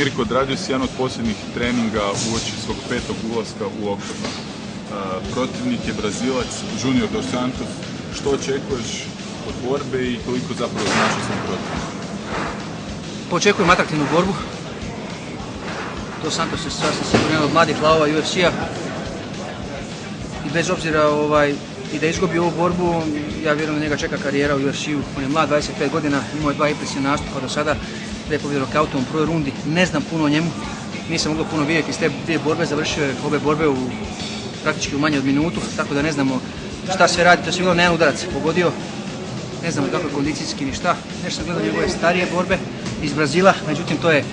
Mirko, odradio si jedan od posljednjih treninga uoči svog 5. ulaska u Oktagon. Protivnik je Brazilac Junior dos Santos. Što očekuješ od borbe i koliko zapravo znaš o svom protivniku? Očekujem atraktivnu borbu. Dos Santos je sasvim sigurno jedan od mladih lavova UFC-a. I bez obzira i da izgubi ovu borbu, ja vjerujem da njega čeka karijera u UFC-u. On je mlad, 25 godina, imao je 2 impresivna nastupa do sada, da je pobjedio knokautom u prvoj rundi. Ne znam puno o njemu, nisam mogao puno vidjeti iz te dvije borbe, završio je obe borbe praktički u manje od minutu, tako da ne znamo šta sve radi, to je sigurno na jedan udarac pogodio. Ne znamo kako je kondicijski ni šta, nešto sam gledao njegove starije borbe iz Brazila, međutim to je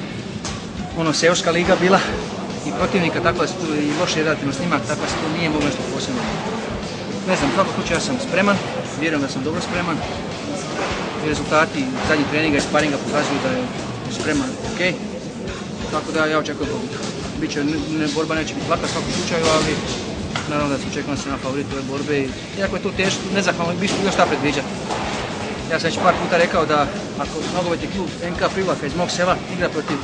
seoska liga bila i protivnika, tako da se tu i loše je relativno snimak, tako da se tu nije moglo nešto posebno. Ne znam, u svakom slučaju ja sam spreman, vjerujem da sam dobro spreman. Rezultati zadnjih treninga i sparinga pokazuju da je spreman ok. Tako da ja očekujem pobjedu. Borba neće biti laka u svakom slučaju, ali naravno da se očekujem da se na favorit ove borbe. Iako je tu teško, nezahvalno, bi bilo šta predviđati. Ja sam već par puta rekao da ako nogometni klub NK Privlaka iz mog sela igra protiv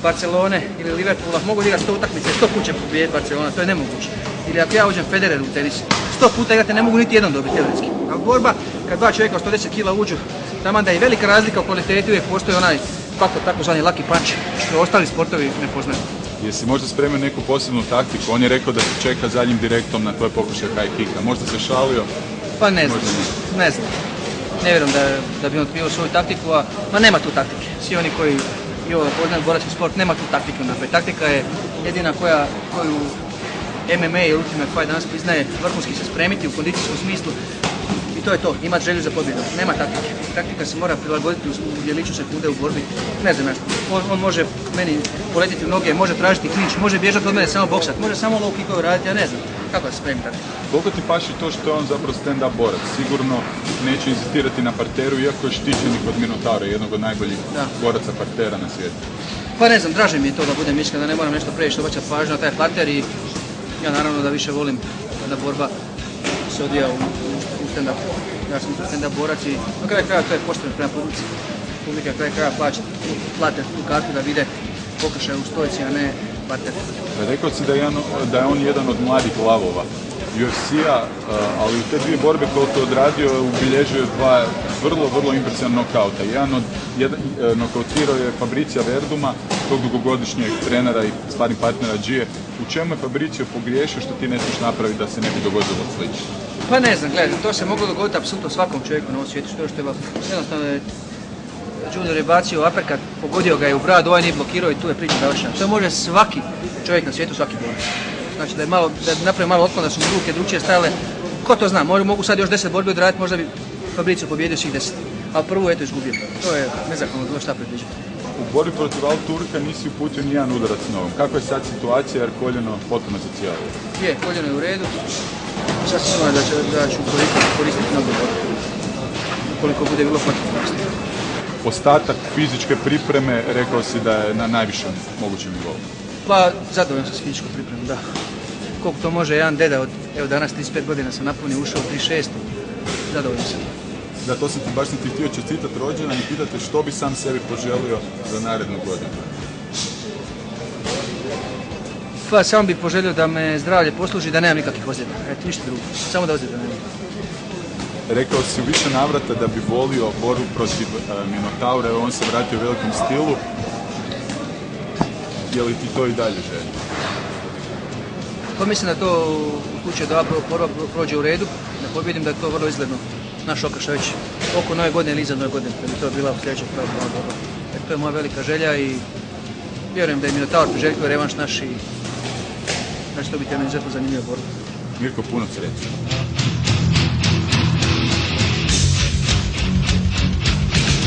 Barcelone ili Liverpoola, mogu igrati 100 utakmice, 100 puta će pobijediti Barcelona, to je nemoguće. Ili ako ja uđem Federer u tenis, 100 puta igrate, ne mogu niti jednom dobiti teoretski. Ali borba, kad dva čovjeka od 110 kila uđu, tamo da je velika razlika u kvaliteti, uvijek postoji onaj takozvani lucky punch, što ostali sportovi ne poznaju. Jesi možda spremio neku posebnu taktiku? On je rekao da se čeka zadnjim direktom na tvoj pokušaj high kicka. Možda se šalio? Pa ne znam, ne znam. Ne vjerujem da bi on otkrio svoju taktiku, a nema tu taktike. Svi oni koji poznaju borački sport, nema tu taktike naprijed. Taktika je jedina koju MMA i Ultimate Fight danas priznaje, vrhunski se spremiti u kondicijskom smislu i to je to, imati želju za pobjedu. Nema taktike. Taktika se mora prilagoditi u djeliću sekunde u borbi. Ne znam nešto. On može meni poletiti u noge, može tražiti klinč, može bježati od mene samo boksat, može samo low kickove raditi, ja ne znam kako da se spremi taktika. Koliko ti paši to što je on zapravo stand-up borac? Sigurno neće inzistirati na parteru, iako je štićenik od Minotaura, jednog od najboljih boraca partera na svijetu. Pa ne znam, draže mi je to da budem iskren, da ne moram nešto previše obraćati pažnju na taj parter i ja naravno da više volim da borba se odvija u stand-up. Ja sam stand-up borac i na kraju kraja to je pošteno prema publici. Publika na kraju kraja plate tu kartu da vide pokušaj u stojici, a ne parter. Rekao si da je on jedan od mladih lavova UFC-a, ali u te dvije borbe koje je odradio ubilježio je dva vrlo impresivna nokauta. Nokautirao je Fabricija Verduma, tog dugogodišnjeg trenera i sparring partnera Gije. U čemu je Fabricio pogriješio što ti ne smiješ napraviti da se ne bi dogodilo slično? Pa ne znam, gledaj, to se moglo dogoditi apsolutno svakom čovjeku na ovom svijetu, što je jednostavno je Junior je bacio uppercut, pogodio ga je u bradu, ovaj nije blokirao i tu je priča završena. To može svaki čovjek na svijetu, svaki borac. Znači da je napravio malo otklon, da su mu ruke drugčije stajale. Ko to zna, mogu sad još 10 borbi odraditi, možda bi Fabricio pobjedio svih 10. Ali prvu eto izgubio. To je nezahvalno, bilo šta predviđati. U borbi protiv Al Turka nisi uputio nijedan udarac nogom. Kakva je sad situacija jer koljeno potpuno zacijelo? Je, koljeno je u redu. Sad se sigurno da ću koristiti nogu borbu. Ukoliko bude bilo potrebno. Ostatak fizičke pripreme rekao si da je na najvišem mogućem nivou. Pa zadovoljan sam s fizičkom pripremom, da. Koliko to može jedan deda od, evo danas 35 godina sam napunio, ušao u 36. Zadovoljan sam. Da, to sam ti htio čestitati rođendan i pitati što bi sam sebi poželio za narednu godinu. Pa samo bih poželio da me zdravlje posluži, da nemam nikakvih ozljeda. Eto, ništa drugo. Samo da ozljeda nemam. Rekao si u više navrata da bi volio borbu protiv Minotaura, on se vratio u velikom stilu. Je li ti to i dalje želje? Pa mislim da to u slučaju da ova borba prođe u redu, da pobjedim, da je to vrlo izgledno. Naš Okaša već oko nove godine ili iza nove godine, da bi to bila u sljedećoj prva borba. To je moja velika želja i vjerujem da je Minotaur priželjkuje revanš naš i da će to biti jedna izuzetno zanimljiva borba. Mirko, puno sreće.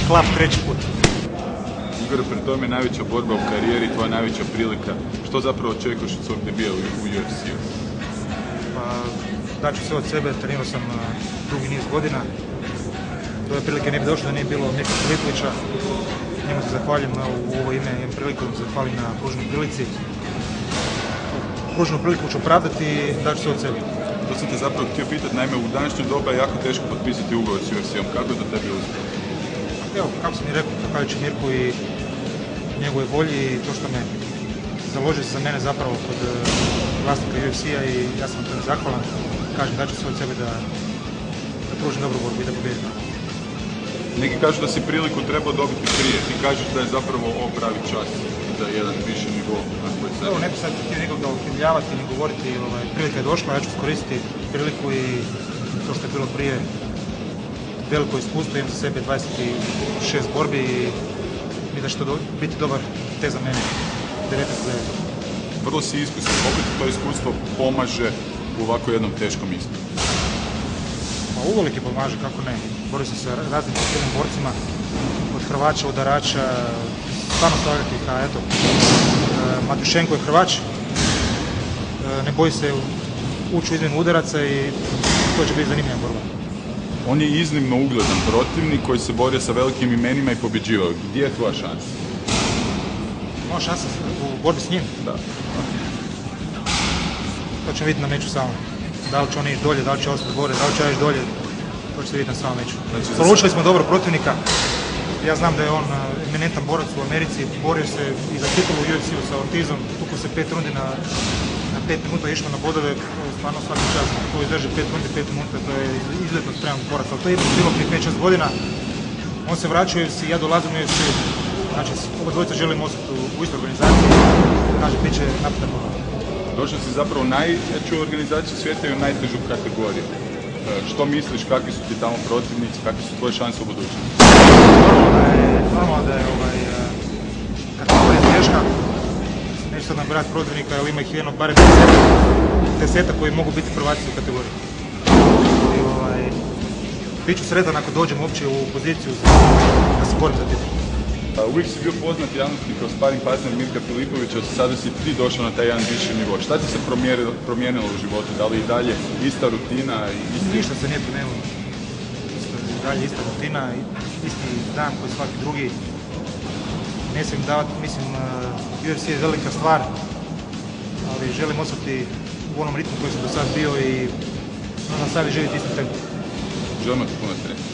Klap treći put. Igor, pred tome je najveća borba u karijeri, tvoja najveća prilika. Što zapravo očekuješ od svog debija u UFC-u? Pa, daću sve od sebe, trenirao sam dugi niz godina. Do ove prilike ne bi došlo da nije bilo Mirka Filipovića. Njemu se zahvaljujem u ovo ime, imam priliku da se zahvalim na pruženoj prilici. Pruženu priliku ću opravdati i daću sve od sebe. To sam te zapravo htio pitati, naime u današnje doba je jako teško potpisati ugovor s UFC-om. Kako je to tebi uspjelo? Evo, kako sam i rekao, zahvaljujući Mirku i njegove volji i to što me založio za mene zapravo kod vlasnika UFC-a i ja sam tome zahvalan. Kažem, daću sve od sebe da pružim dobru borbu i da pobijedim. Neki kažu da si priliku trebao dobiti prije, ti kažeš da je zapravo ovo pravi čas za jedan viši nivo. Evo, ne bi sad htio nikoga okrivljavati ni govoriti, prilika je došla, ja ću iskoristiti priliku i to što je bilo prije veliko iskustvo, imam za sebe 26 borbi i mislim da će to biti dobar test za mene, 19-9. Vrlo si iskusan, opet to iskustvo pomaže u ovako jednom teškom ispitu. Pa uvelike pomaže, kako ne. Borio sam se raznim posljednim borcima, od Hrvača, udarača, stvarno svakakvih, a eto, Matušenko je Hrvač, ne boji se ući u izmjenu udaraca i to će biti zanimljiva borba. On je iznimno ugledan protivnik koji se borio sa velikim imenima i pobjeđivao. Gdje je tvoja šansa? Moja šansa u borbi s njim? Da. To ćemo vidjeti na meču samo. Da li će on ići dolje, da li će ostati gore, da li će ja ići dolje, to će se vidjeti na samom meču. Polučili smo dobro protivnika. Ja znam da je on eminentan borac u Americi, borio se i za titulu u UFC-u sa Ortizom, tuko se 5 rundi na 5 minuta, išlo na bodove, stvarno svaki čas koji izdrži 5 rundi, 5 minuta, to je izuzetno spreman borac, ali to je bilo prije 5-6 godina. On se vraća u UFC, ja dolazim u UFC, znači oba dvojica želimo ostati u istoj organizaciji, kaže, bit će napredan borba. Došao si zapravo u najveću organizaciju svijeta i u najtežu kategoriju. Što misliš, kakvi su ti tamo protivnici, kakve su tvoje šanse u budućnosti? Normalno da je kategorija teška. Neću sad nabrati protivnika, ali ima ih jedno barem 10 koji mogu biti prvaci u kategoriji. Biću sretan ako dođem uopće u poziciju da se borim za titul. Uvijek si bio poznat javnosti kao sparing partner Mirka Filipovića, sada si ti došao na taj jedan viši nivo. Šta ti se promijenilo u životu? Da li i dalje ista rutina? Ništa se nije promijenilo. Dalje ista rutina, isti dan koji svaki drugi. Ne smijem davati, mislim, UFC je velika stvar, ali želim ostati u onom ritmu koji sam do sad bio i nastaviti živjeti isti tempo. Želimo ti puno sreće.